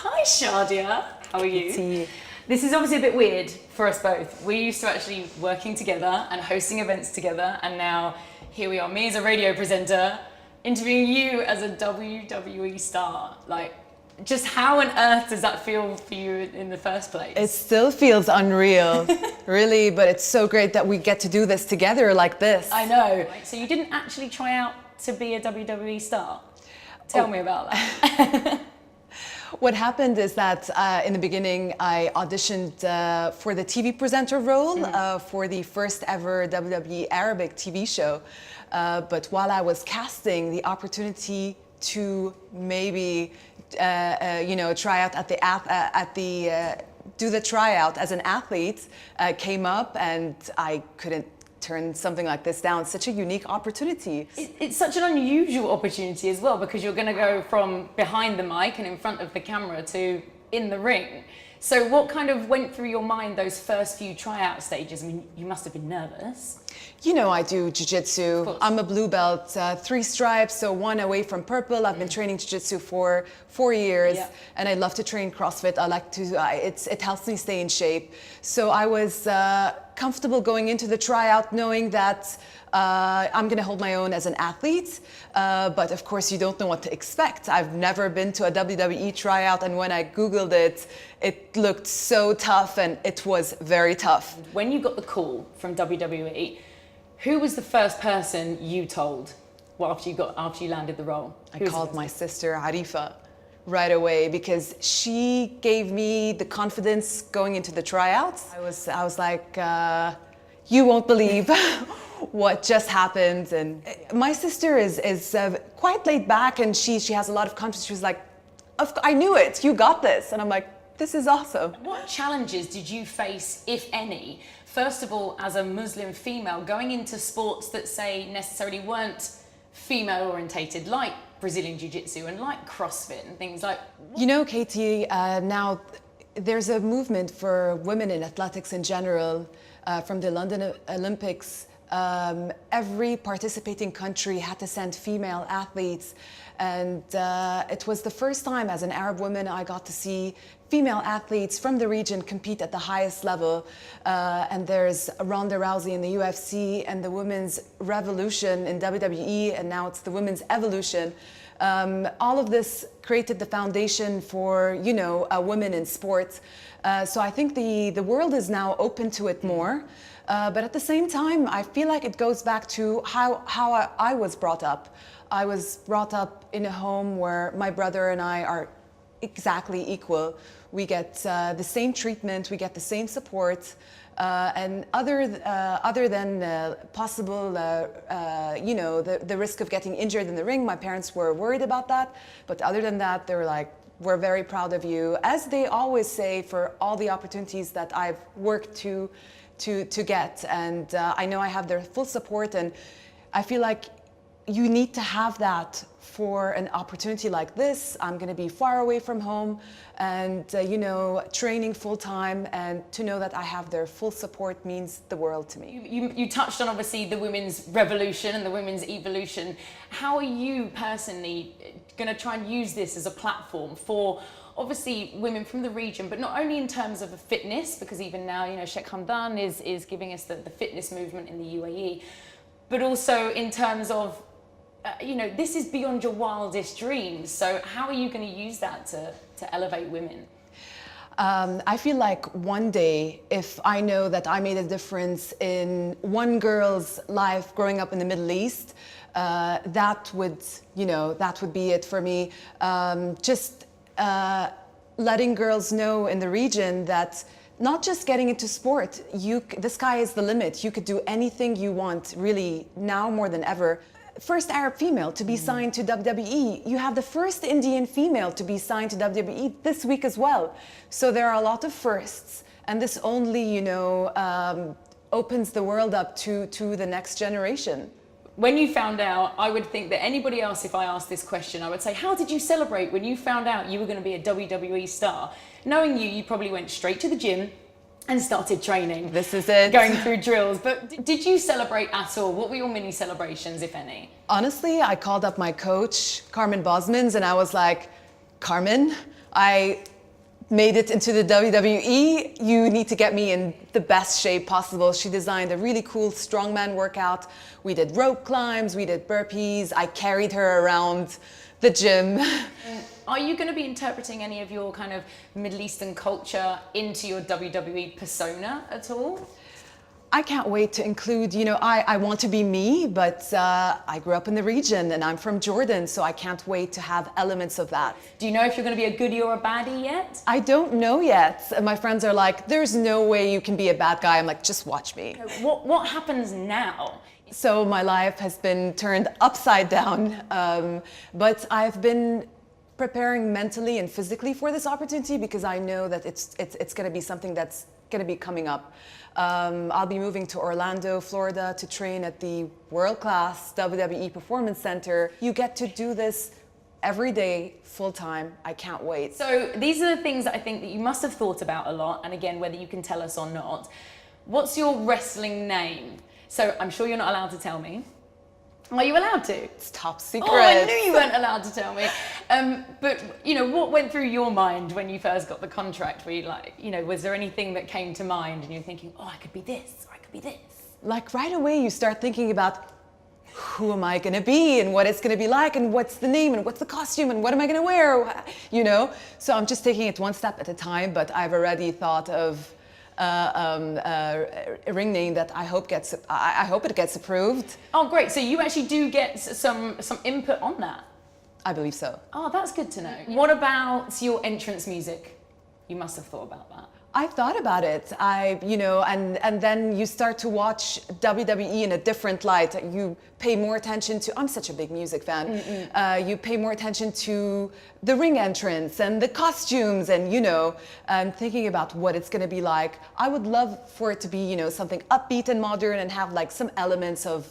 Hi Shadia, how are you? See you. This is obviously a bit weird for us both. We used to actually working together and hosting events together, and now here we are, me as a radio presenter, interviewing you as a WWE star. Like, just how on earth does that feel for you in the first place? It still feels unreal, really, but it's so great that we get to do this together like this. I know. So you didn't actually try out to be a WWE star? Tell me about that. What happened is that in the beginning I auditioned for the TV presenter role for the first ever WWE Arabic TV show. But while I was casting, the opportunity to maybe try out do the tryout as an athlete came up, and I couldn't turn something like this down. Such a unique opportunity. It's such an unusual opportunity as well, because you're going to go from behind the mic and in front of the camera to in the ring. So what kind of went through your mind those first few tryout stages? I mean, you must have been nervous. You know, I do jiu-jitsu. I'm a blue belt, 3 stripes, so 1 away from purple. I've been training jiu-jitsu for 4 years, and I love to train CrossFit. I like to, it helps me stay in shape. So I was comfortable going into the tryout knowing that I'm gonna hold my own as an athlete, but of course you don't know what to expect. I've never been to a WWE tryout, and when I Googled it, it looked so tough, and it was very tough. When you got the call from WWE, who was the first person you told after you landed the role? I called my sister Arifa right away, because she gave me the confidence going into the tryouts. I was like, you won't believe what just happened. And my sister is quite laid back, and she has a lot of confidence. She was like, I knew it, you got this. And I'm like, this is awesome. What challenges did you face, if any, first of all, as a Muslim female, going into sports that, say, necessarily weren't female orientated, like Brazilian Jiu-Jitsu and like CrossFit and things like... You know, Katie, now there's a movement for women in athletics in general. From the London Olympics, every participating country had to send female athletes, and it was the first time as an Arab woman I got to see female athletes from the region compete at the highest level. And there's Ronda Rousey in the UFC, and the women's revolution in WWE, and now it's the women's evolution. All of this created the foundation for, you know, women in sports. So I think the world is now open to it more. But at the same time, I feel like it goes back to how I was brought up. I was brought up in a home where my brother and I are exactly equal. We get the same treatment, we get the same support. And other than possible, you know, the risk of getting injured in the ring, my parents were worried about that. But other than that, they were like, we're very proud of you, as they always say, for all the opportunities that I've worked to get. And I know I have their full support, and I feel like you need to have that for an opportunity like this. I'm going to be far away from home, and you know, training full time, and to know that I have their full support means the world to me. You touched on obviously the women's revolution and the women's evolution. How are you personally going to try and use this as a platform for obviously women from the region, but not only in terms of fitness, because even now, you know, Sheikh Hamdan is giving us the fitness movement in the UAE, but also in terms of you know, this is beyond your wildest dreams. So how are you going to use that to elevate women? I feel like one day, if I know that I made a difference in one girl's life growing up in the Middle East, that would be it for me. Just letting girls know in the region that not just getting into sport, the sky is the limit. You could do anything you want, really, now more than ever. First Arab female to be signed to WWE. You have the first Indian female to be signed to WWE this week as well. So there are a lot of firsts, and this only, you know, opens the world up to the next generation. When you found out, I would think that anybody else, if I asked this question, I would say, how did you celebrate when you found out you were going to be a WWE star? Knowing you probably went straight to the gym and started training. This is it. Going through drills. But did you celebrate at all? What were your mini celebrations, if any? Honestly, I called up my coach, Carmen Bosmans, and I was like, Carmen, I made it into the WWE, you need to get me in the best shape possible. She designed a really cool strongman workout. We did rope climbs, we did burpees. I carried her around the gym. Are you going to be interpreting any of your kind of Middle Eastern culture into your WWE persona at all? I can't wait to include, I want to be me, but I grew up in the region and I'm from Jordan, so I can't wait to have elements of that. Do you know if you're going to be a goodie or a baddie yet? I don't know yet. My friends are like, there's no way you can be a bad guy. I'm like, just watch me. What happens now? So my life has been turned upside down, but I've been preparing mentally and physically for this opportunity because I know that it's going to be something that's going to be coming up. I'll be moving to Orlando, Florida to train at the world-class WWE Performance Center. You get to do this every day, full-time. I can't wait. So these are the things that I think that you must have thought about a lot, and again, whether you can tell us or not. What's your wrestling name? So I'm sure you're not allowed to tell me. Are you allowed to? It's top secret. Oh, I knew you weren't allowed to tell me. But, what went through your mind when you first got the contract? Were you like, was there anything that came to mind and you're thinking, oh, I could be this, or I could be this? Like right away, you start thinking about who am I going to be and what it's going to be like and what's the name and what's the costume and what am I going to wear, So I'm just taking it one step at a time, but I've already thought of a ring name that I hope it gets approved. Oh, great. So you actually do get some input on that? I believe so. Oh, that's good to know. What about your entrance music? You must have thought about that. I've thought about it. And then you start to watch WWE in a different light. You pay more attention to, I'm such a big music fan. You pay more attention to the ring entrance and the costumes and thinking about what it's going to be like. I would love for it to be, something upbeat and modern and have like some elements of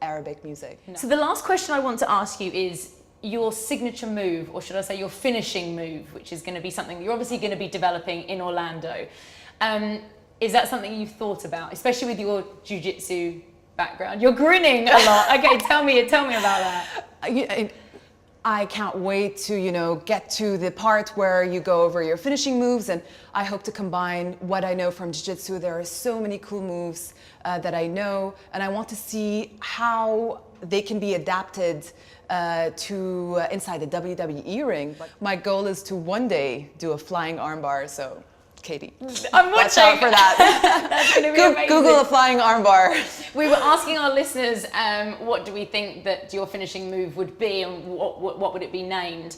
Arabic music. No. So the last question I want to ask you is your signature move, or should I say your finishing move, which is going to be something you're obviously going to be developing in Orlando. Is that something you've thought about, especially with your jiu-jitsu background? You're grinning a lot. Okay, tell me about that. I can't wait to, get to the part where you go over your finishing moves, and I hope to combine what I know from jiu-jitsu. There are so many cool moves that I know, and I want to see how they can be adapted to inside the WWE ring. My goal is to one day do a flying armbar, so Katie, I'm watching. Watch out for that. That's going to be amazing. Google a flying armbar. We were asking our listeners, what do we think that your finishing move would be and what would it be named?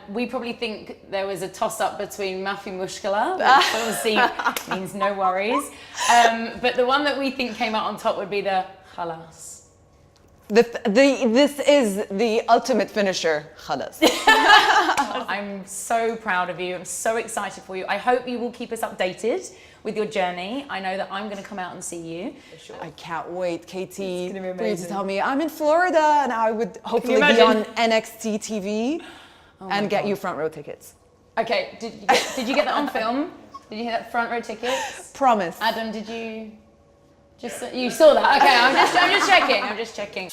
We probably think there was a toss-up between Mafi Mushkala, which obviously means no worries. But the one that we think came out on top would be the Khalas. This is the ultimate finisher, Khalas. I'm so proud of you. I'm so excited for you. I hope you will keep us updated with your journey. I know that I'm going to come out and see you. For sure. I can't wait, Katie, it's gonna be for you to tell me I'm in Florida and I would hopefully be on NXT TV and get you front row tickets. Okay, did you get that on film? Did you hear that front row tickets? Promise. Adam, did you? You saw that? Okay, I'm just checking.